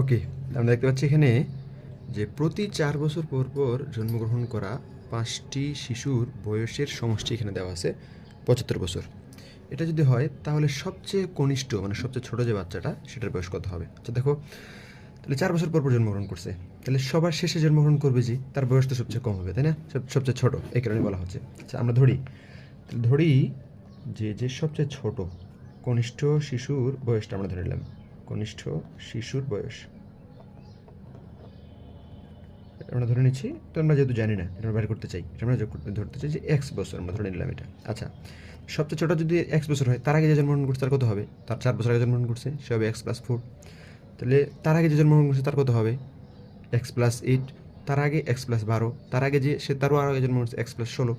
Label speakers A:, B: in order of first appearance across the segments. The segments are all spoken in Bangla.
A: ওকে, আমরা দেখতে পাচ্ছি এখানে যে প্রতি 4 বছর পর পর জন্মগ্রহণ করা 5টি শিশুর বয়সের সমষ্টি এখানে দেওয়া আছে 75 বছর। এটা যদি হয় তাহলে সবচেয়ে কনিষ্ঠ মানে সবচেয়ে ছোট যে বাচ্চাটা সেটার বয়স কত হবে? আচ্ছা দেখো, তাহলে 4 বছর পর পর জন্মগ্রহণ করছে, তাহলে সবার শেষে জন্মগ্রহণ করবে যে তার বয়স তো সবচেয়ে কম হবে, তাই না? সবচেয়ে ছোট, এই কারণে বলা হচ্ছে। আচ্ছা আমরা ধরি, তাহলে ধরি যে সবচেয়ে ছোট কনিষ্ঠ শিশুর বয়সটা আমরা ধরে নিলাম। কনিষ্ঠ শিশুর বয়স আমরা ধরে নিচ্ছি, তো আমরা যেহেতু জানি না এটা আমরা বের করতে চাই, এটা আমরা ধরতে চাই যে এক্স বছর আমরা ধরে নিলাম এটা। আচ্ছা, সবচেয়ে ছোটো যদি এক্স বছর হয়, তার আগে যে জন্মগ্রহণ করছে তার কত হবে? তার 4 বছর আগে জন্মগ্রহণ করছে, সে হবে x+4। তাহলে তার আগে যে জন্মগ্রহণ করছে তার কত হবে? x+8। তার আগে x+12। তার আগে যে সে তারও আগে জন্মগ্রহণ করছে x+16।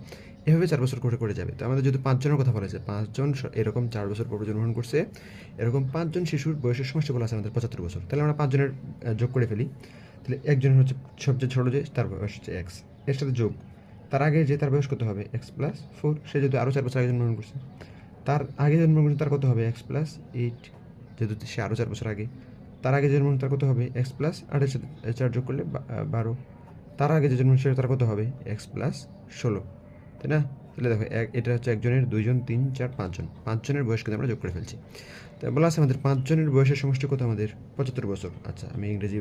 A: এভাবে 4 বছর করে করে যাবে। তো আমাদের যদি 5 জনের কথা বলা হয়েছে, 5 জন এরকম 4 বছর পর জন্মগ্রহণ করছে, এরকম 5 জন শিশুর বয়সের সমষ্টি বলা আছে আমাদের 75 বছর। তাহলে আমরা 5 জনের যোগ করে ফেলি। তাহলে একজনের হচ্ছে সবচেয়ে ছোটো, যে তার বয়স হচ্ছে এক্স, এর সাথে যোগ তার আগে যে তার বয়স কত হবে? x+4। সে যদি আরও 4 বছর আগে জন্মগ্রহণ করছে, তার আগে জন্মগ্রহণ করছে তার কত হবে? x+8, যেহেতু সে আরও 4 বছর আগে। তার আগে জন্মগ্রহণ তার কত হবে? x+8-এর সাথে 4 যোগ করলে 12। তার আগে যে জন্মগ্রহণ সে তার কত হবে? x+16, তাই না? তাহলে দেখো এটা হচ্ছে একজনের, 2 জন, 3, 4, 5 জন, 5 জনের বয়স কিন্তু আমরা যোগ করে ফেলছি। তো বলা আছে আমাদের 5 জনের বয়সের সমষ্টি কত? আমাদের 75 বছর। আচ্ছা আমি ইংরেজি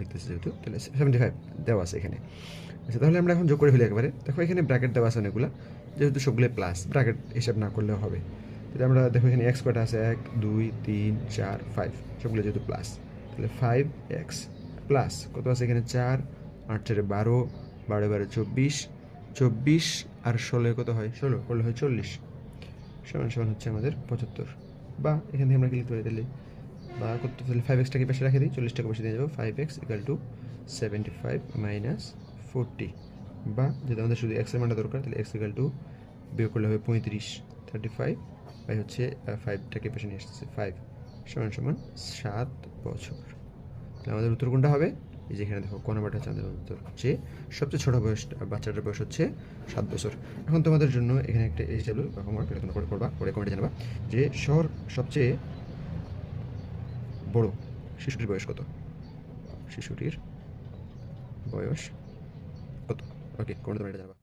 A: লিখতেছি যেহেতু, তাহলে 75 দেওয়া আছে এখানে। আচ্ছা তাহলে আমরা এখন যোগ করে ফেলি একবারে। দেখো এখানে ব্র্যাকেট দেওয়া আছে অনেকগুলো, যেহেতু সবগুলো প্লাস, ব্র্যাকেট হিসাব না করলেও হবে। তাহলে আমরা দেখো এখানে এক্স কয়টা আছে? 1, 2, 3, 4, 5, সবগুলো যেহেতু প্লাস, তাহলে 5x প্লাস কত আছে এখানে? 4, 8 4 12, 12 12 24, 24 আর 16 কত হয়? 16 করলে হয় 40, সমান সমান হচ্ছে আমাদের 75। বা এখান থেকে আমরা কি লিখতে পারি তাহলে? বা করতে, তাহলে 5x-টাকে পাশে রেখে দিই, 40টাকে পাশে দিয়ে যাবো। 5x = 75 - 40। বা যদি আমাদের শুধু এক্সের মানটা দরকার, তাহলে x বিয়োগ করলে হবে 35, 35 বাই হচ্ছে 5টাকে পাশে নিয়ে আসতেছে 5 সমান সমান 7 বছর। তাহলে আমাদের উত্তর কোনটা হবে? এই যে এখানে দেখো কোন নাম্বারটা হচ্ছে আমাদের উত্তর, যে সবচেয়ে ছোট বয়স বাচ্চাটার বয়স হচ্ছে 7 বছর। এখন তোমাদের জন্য এখানে একটা হিসাব বা হোমওয়ার্ক, এটা তোমরা করবা, পরে কমেন্টে জানাবা যে সবচেয়ে বড় শিশুটির বয়স কত? শিশুটির বয়স কত? ওকে, কমেন্টে তোমরা এটা জানাবা।